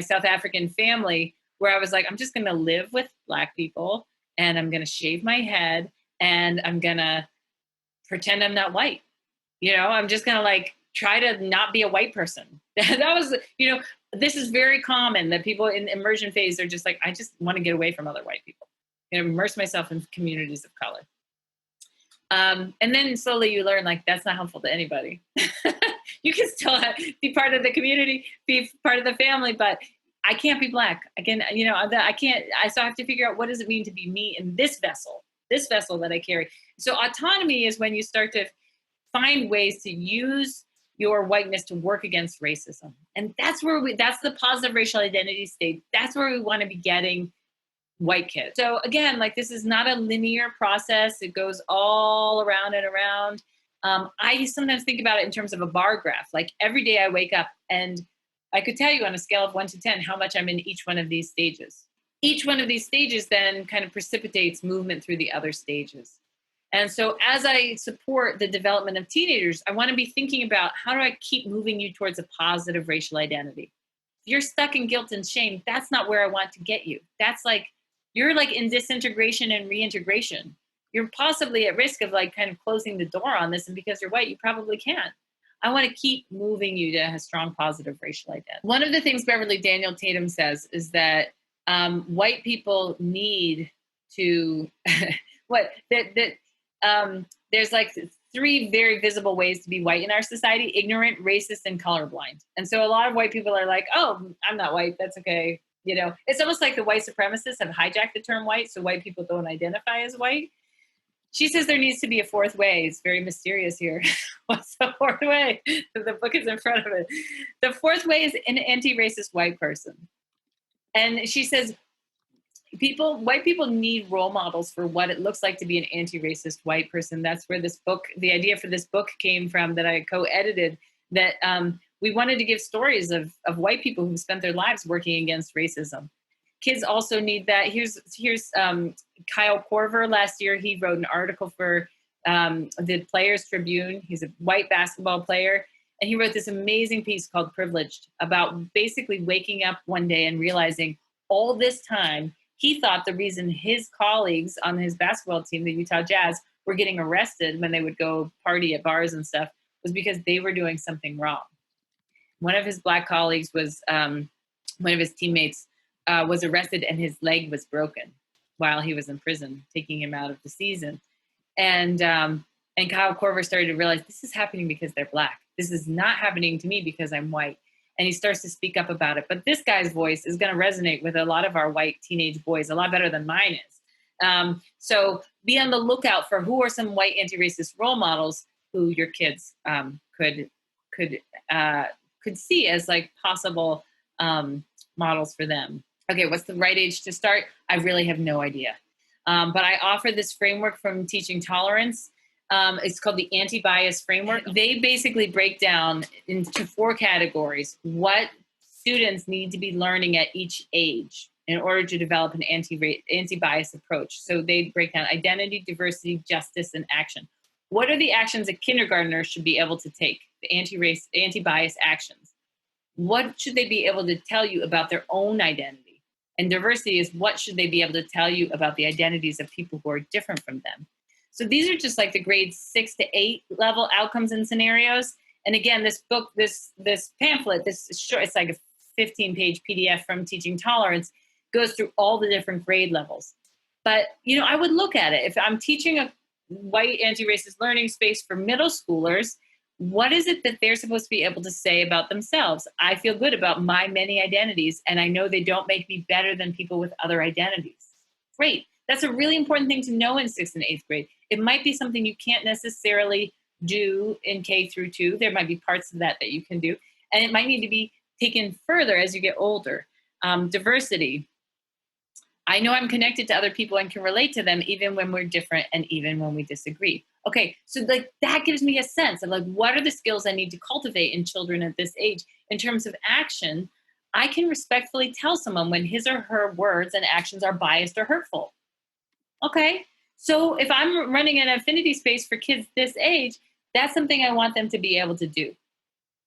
South African family, where I was like, I'm just going to live with Black people, and I'm going to shave my head, and I'm going to pretend I'm not white. I'm just going to like try to not be a white person. That was, this is very common that people in the immersion phase are just like, I just want to get away from other white people, immerse myself in communities of color. And then slowly you learn, like, that's not helpful to anybody. You can still be part of the community, be part of the family, but I can't be Black. Again, I can't, so I have to figure out, what does it mean to be me in this vessel that I carry? So autonomy is when you start to find ways to use your whiteness to work against racism. And that's the positive racial identity state. That's where we want to be getting white kids. So again, like, this is not a linear process. It goes all around and around. I sometimes think about it in terms of a bar graph. Like, every day I wake up and I could tell you on a scale of 1 to 10 how much I'm in each one of these stages. Each one of these stages then kind of precipitates movement through the other stages. And so as I support the development of teenagers, I want to be thinking about, how do I keep moving you towards a positive racial identity? If you're stuck in guilt and shame, that's not where I want to get you. That's like, you're like in disintegration and reintegration. You're possibly at risk of like kind of closing the door on this. And because you're white, you probably can't. I want to keep moving you to a strong positive racial identity. One of the things Beverly Daniel Tatum says is that white people need to, there's like 3 very visible ways to be white in our society: ignorant, racist, and colorblind. And so a lot of white people are like, oh, I'm not white, that's okay. It's almost like the white supremacists have hijacked the term white, so white people don't identify as white. She says there needs to be a 4th way. It's very mysterious here. What's the 4th way? The book is in front of it. The 4th way is an anti-racist white person. And she says, white people need role models for what it looks like to be an anti-racist white person. That's where the idea for this book came from, that I co-edited, that we wanted to give stories of white people who spent their lives working against racism. Kids also need that. Here's Kyle Korver. Last year, he wrote an article for the Players Tribune. He's a white basketball player. And he wrote this amazing piece called Privileged, about basically waking up one day and realizing all this time he thought the reason his colleagues on his basketball team, the Utah Jazz, were getting arrested when they would go party at bars and stuff was because they were doing something wrong. One of his Black colleagues was, one of his teammates was arrested and his leg was broken while he was in prison, taking him out of the season. And Kyle Korver started to realize, this is happening because they're Black. This is not happening to me because I'm white. And he starts to speak up about it. But this guy's voice is going to resonate with a lot of our white teenage boys a lot better than mine is. So be on the lookout for who are some white anti-racist role models who your kids could see as like possible models for them. Okay, what's the right age to start? I really have no idea. But I offer this framework from Teaching Tolerance. It's called the anti-bias framework. They basically break down into 4 categories what students need to be learning at each age in order to develop an anti-bias approach. So they break down identity, diversity, justice, and action. What are the actions a kindergartner should be able to take? The anti-race, anti-bias actions. What should they be able to tell you about their own identity? And diversity is what should they be able to tell you about the identities of people who are different from them? So these are just like the grades 6 to 8 level outcomes and scenarios. And again, this book, this pamphlet, this short, it's like a 15-page PDF from Teaching Tolerance, goes through all the different grade levels. But I would look at it. If I'm teaching a white anti-racist learning space for middle schoolers, what is it that they're supposed to be able to say about themselves? I feel good about my many identities, and I know they don't make me better than people with other identities. Great. That's a really important thing to know in 6th and 8th grade. It might be something you can't necessarily do in K through 2. There might be parts of that you can do, and it might need to be taken further as you get older. Diversity. I know I'm connected to other people and can relate to them even when we're different and even when we disagree. Okay, so that gives me a sense of what are the skills I need to cultivate in children at this age. In terms of action, I can respectfully tell someone when his or her words and actions are biased or hurtful. Okay, so if I'm running an affinity space for kids this age, that's something I want them to be able to do.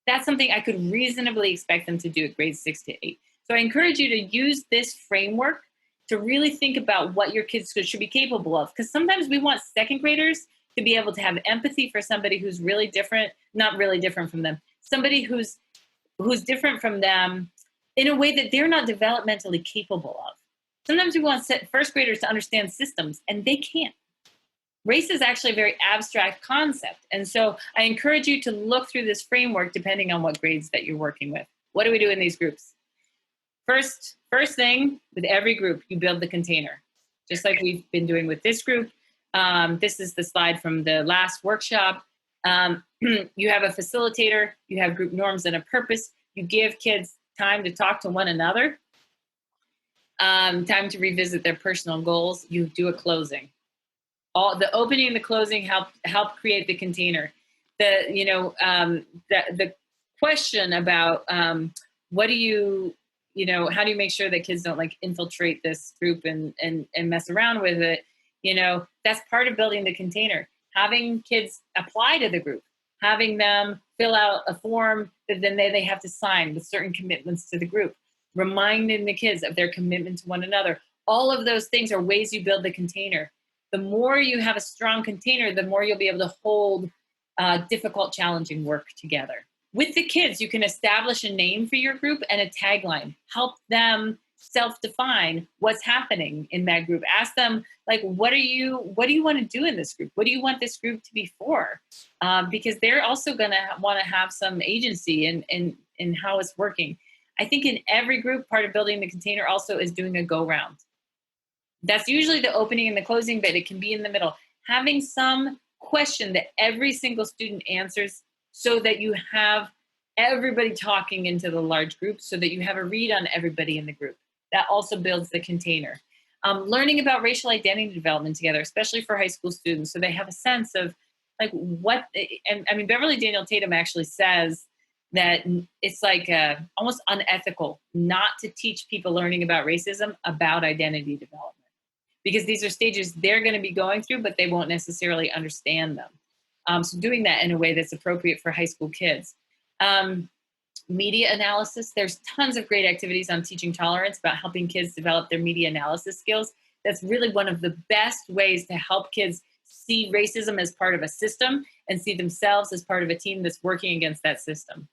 That's something I could reasonably expect them to do at grades 6 to 8. So I encourage you to use this framework to really think about what your kids should be capable of. Because sometimes we want 2nd graders to be able to have empathy for somebody who's really different, not really different from them, somebody who's different from them in a way that they're not developmentally capable of. Sometimes we want 1st graders to understand systems, and they can't. Race is actually a very abstract concept. And so I encourage you to look through this framework depending on what grades that you're working with. What do we do in these groups? First thing, with every group, you build the container, just like we've been doing with this group. This is the slide from the last workshop. You have a facilitator, you have group norms and a purpose. You give kids time to talk to one another, time to revisit their personal goals. You do a closing. All the opening and the closing help create the container. The question about what do you how do you make sure that kids don't infiltrate this group and mess around with it? That's part of building the container. Having kids apply to the group, having them fill out a form that then they have to sign with certain commitments to the group, reminding the kids of their commitment to one another. All of those things are ways you build the container. The more you have a strong container, the more you'll be able to hold difficult, challenging work together. With the kids, you can establish a name for your group and a tagline. Help them self-define what's happening in that group. Ask them, what do you want to do in this group? What do you want this group to be for? Because they're also going to want to have some agency in how it's working. I think in every group, part of building the container also is doing a go-round. That's usually the opening and the closing, but it can be in the middle. Having some question that every single student answers so that you have everybody talking into the large group, so that you have a read on everybody in the group. That also builds the container. Learning about racial identity development together, especially for high school students, so they have a sense of what, and I mean, Beverly Daniel Tatum actually says that it's almost unethical not to teach people learning about racism about identity development, because these are stages they're going to be going through, but they won't necessarily understand them. So doing that in a way that's appropriate for high school kids. Media analysis. There's tons of great activities on Teaching Tolerance about helping kids develop their media analysis skills. That's really one of the best ways to help kids see racism as part of a system and see themselves as part of a team that's working against that system.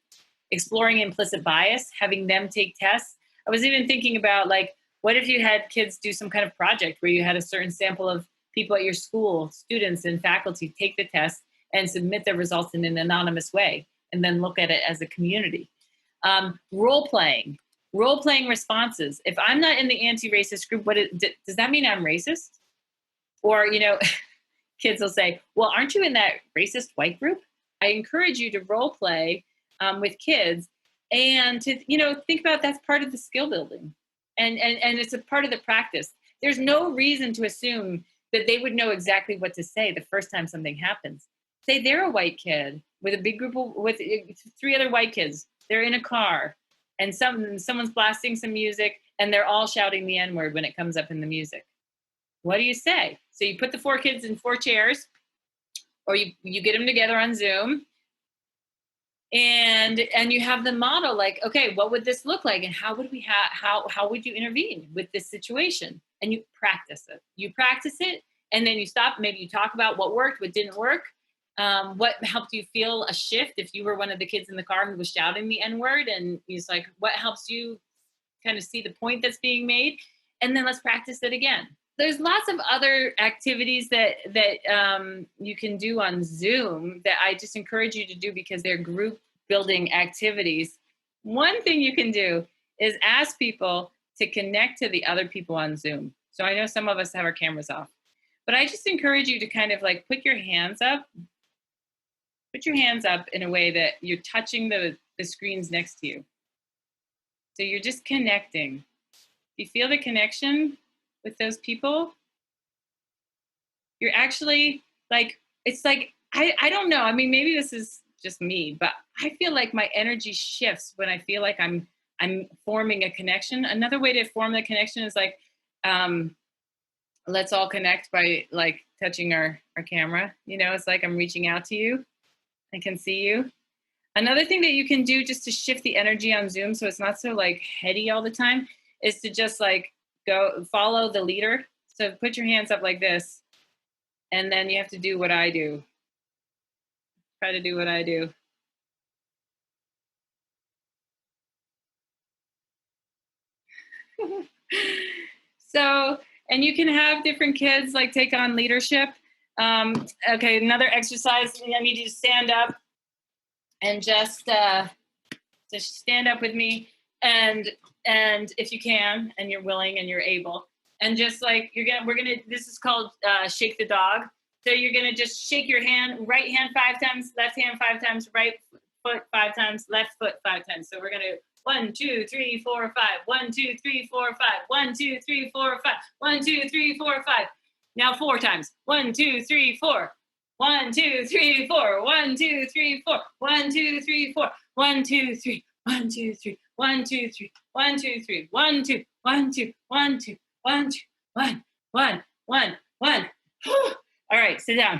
Exploring implicit bias, having them take tests. I was even thinking about what if you had kids do some kind of project where you had a certain sample of people at your school, students and faculty, take the test and submit their results in an anonymous way, and then look at it as a community. Role-playing responses. If I'm not in the anti-racist group, does that mean I'm racist? Or, kids will say, well, aren't you in that racist white group? I encourage you to role-play with kids and to, think about that's part of the skill building. And it's a part of the practice. There's no reason to assume that they would know exactly what to say the first time something happens. Say they're a white kid with a big group of with 3 other white kids. They're in a car, and someone's blasting some music, and they're all shouting the N word when it comes up in the music. What do you say? So you put the 4 kids in 4 chairs, or you get them together on Zoom, and you have the model like, okay, what would this look like, and how would we how would you intervene with this situation? And you practice it, and then you stop, maybe you talk about what worked, what didn't work, what helped you feel a shift if you were one of the kids in the car who was shouting the N word, and he's like, what helps you kind of see the point that's being made, and then let's practice it again. There's lots of other activities that you can do on Zoom that I just encourage you to do because they're group building activities. One thing you can do is ask people to connect to the other people on Zoom. So I know some of us have our cameras off, but I just encourage you to kind of like put your hands up in a way that you're touching the screens next to you. So you're just connecting. You feel the connection with those people? You're actually like, it's like, I don't know. I mean, maybe this is just me, but I feel like my energy shifts when I feel like I'm forming a connection. Another way to form the connection is like, let's all connect by like touching our camera. You know, it's like I'm reaching out to you. I can see you. Another thing that you can do just to shift the energy on Zoom so it's not so like heady all the time is to just like go follow the leader. So put your hands up like this, and then you have to do what I do. Try to do what I do. So, and you can have different kids like take on leadership. Okay, another exercise. I need you to stand up and just stand up with me, and if you can, and you're willing and you're able, and just like we're gonna. This is called shake the dog. So you're gonna just shake your hand, right hand 5 times, left hand 5 times, right foot 5 times, left foot 5 times. So we're gonna 1, 2, 3, 4, 5. 1, 2, 3, 4, 5. 1, 2, 3, 4, 5. 1, 2, 3, 4, 5. Now 4 times. 1, 2, 3, 4. 1, 2, 3, 4. 1, 2, 3, 4. 1, 2, 3, 4. 1, 2, 3. 1, 2, 3. 1, 2, 3. 1, 2, 3. 1, 2. 1, 2. 1, 2. 1, 2. 1. 1. 1. 1. All right, sit down.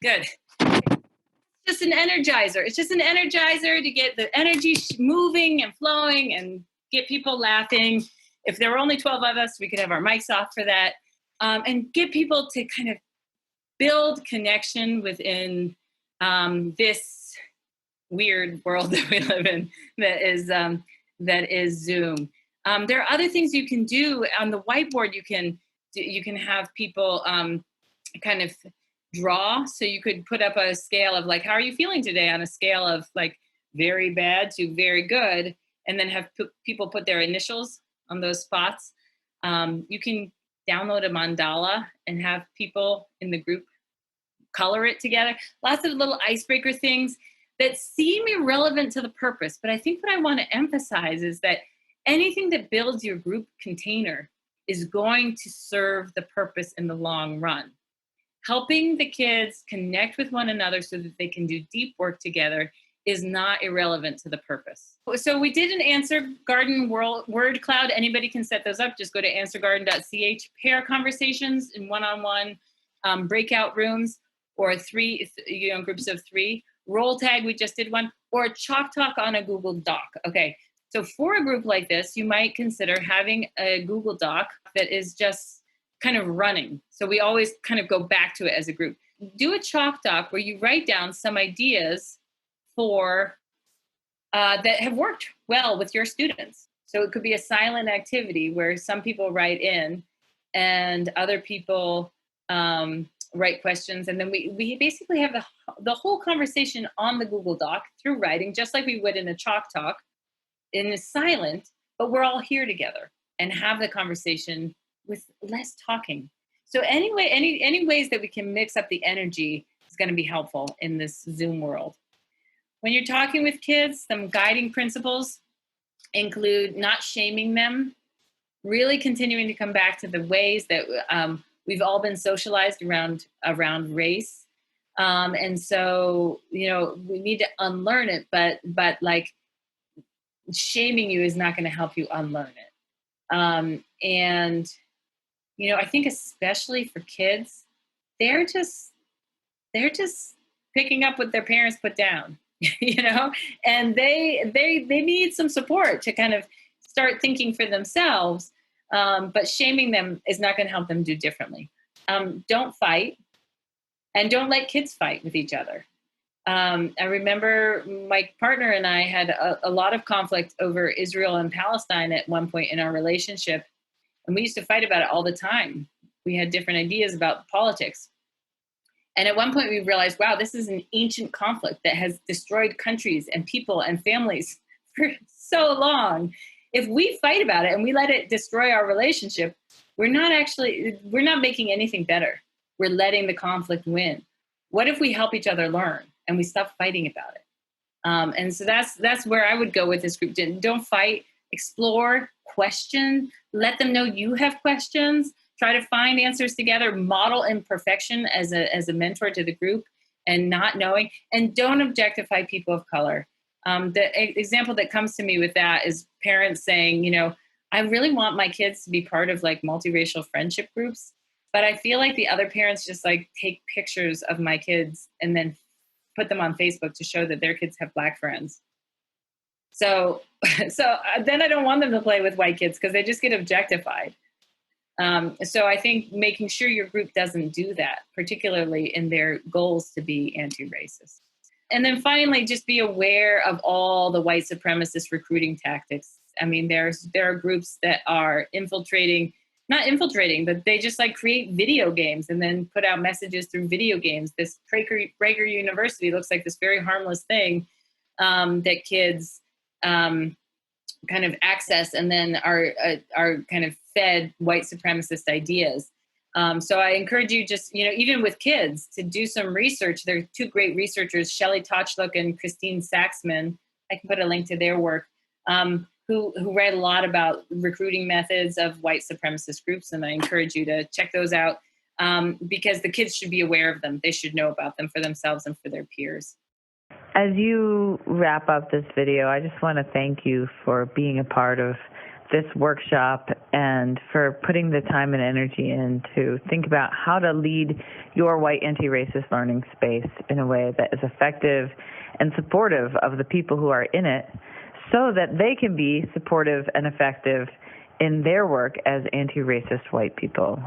Good. Just an energizer. It's just an energizer to get the energy moving and flowing and get people laughing. If there were only 12 of us, we could have our mics off for that, and get people to kind of build connection within this weird world that we live in that is Zoom. There are other things you can do on the whiteboard. You can have people kind of draw. So you could put up a scale of like, how are you feeling today, on a scale of like very bad to very good, and then have people put their initials on those spots. You can download a mandala and have people in the group color it together. Lots of little icebreaker things that seem irrelevant to the purpose. But I think what I want to emphasize is that anything that builds your group container is going to serve the purpose in the long run. Helping the kids connect with one another so that they can do deep work together is not irrelevant to the purpose. So we did an Answer Garden word cloud. Anybody can set those up. Just go to answergarden.ch. Pair conversations in one-on-one breakout rooms, or groups of 3. Roll tag, we just did one, or a chalk talk on a Google Doc. Okay, so for a group like this, you might consider having a Google Doc that is just kind of running. So we always kind of go back to it as a group. Do a chalk doc where you write down some ideas for that have worked well with your students. So it could be a silent activity where some people write in and other people write questions. And then we basically have the whole conversation on the Google Doc through writing, just like we would in a chalk talk, in a silent, but we're all here together and have the conversation with less talking. So anyway, any ways that we can mix up the energy is going to be helpful in this Zoom world. When you're talking with kids, some guiding principles include not shaming them. really continuing to come back to the ways that we've all been socialized around race. And so, we need to unlearn it, but like shaming you is not going to help you unlearn it. And I think especially for kids, they're just picking up what their parents put down, and they need some support to kind of start thinking for themselves. But shaming them is not going to help them do differently. Don't fight, and don't let kids fight with each other. I remember my partner and I had a lot of conflict over Israel and Palestine at one point in our relationship. And we used to fight about it all the time. We had different ideas about politics. And at one point we realized, wow, this is an ancient conflict that has destroyed countries and people and families for so long. If we fight about it and we let it destroy our relationship, we're not making anything better. We're letting the conflict win. What if we help each other learn and we stop fighting about it? And so that's where I would go with this group. Don't fight, explore, question, let them know you have questions, try to find answers together, model imperfection as a mentor to the group, and not knowing, and don't objectify people of color. The example that comes to me with that is parents saying, I really want my kids to be part of like multiracial friendship groups, but I feel like the other parents just like take pictures of my kids and then put them on Facebook to show that their kids have Black friends. So then I don't want them to play with white kids because they just get objectified. So I think making sure your group doesn't do that, particularly in their goals to be anti-racist. And then finally, just be aware of all the white supremacist recruiting tactics. I mean, there are groups that are not infiltrating, but they just like create video games and then put out messages through video games. This Prager University looks like this very harmless thing that kids kind of access and then are kind of fed white supremacist ideas. So I encourage you just, even with kids, to do some research. There are two great researchers, Shelley Touchlook and Christine Saxman. I can put a link to their work, who write a lot about recruiting methods of white supremacist groups. And I encourage you to check those out because the kids should be aware of them. They should know about them for themselves and for their peers. As you wrap up this video, I just want to thank you for being a part of this workshop and for putting the time and energy in to think about how to lead your white anti-racist learning space in a way that is effective and supportive of the people who are in it so that they can be supportive and effective in their work as anti-racist white people.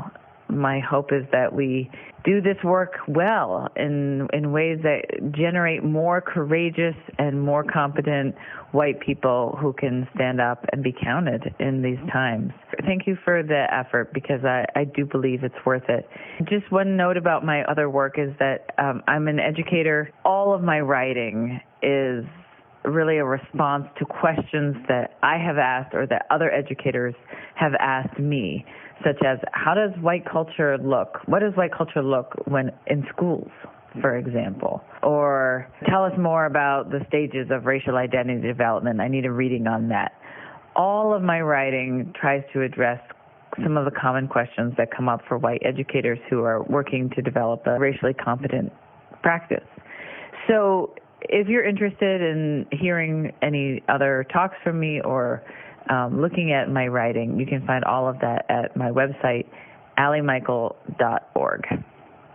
My hope is that we do this work well in ways that generate more courageous and more competent white people who can stand up and be counted in these times. Thank you for the effort because I do believe it's worth it. Just one note about my other work is that I'm an educator. All of my writing is really a response to questions that I have asked or that other educators have asked me, such as how does white culture look? What does white culture look when in schools, for example? Or tell us more about the stages of racial identity development. I need a reading on that. All of my writing tries to address some of the common questions that come up for white educators who are working to develop a racially competent practice. So if you're interested in hearing any other talks from me or looking at my writing, you can find all of that at my website, alliemichael.org.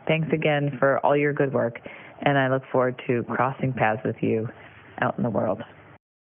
Thanks again for all your good work, and I look forward to crossing paths with you out in the world.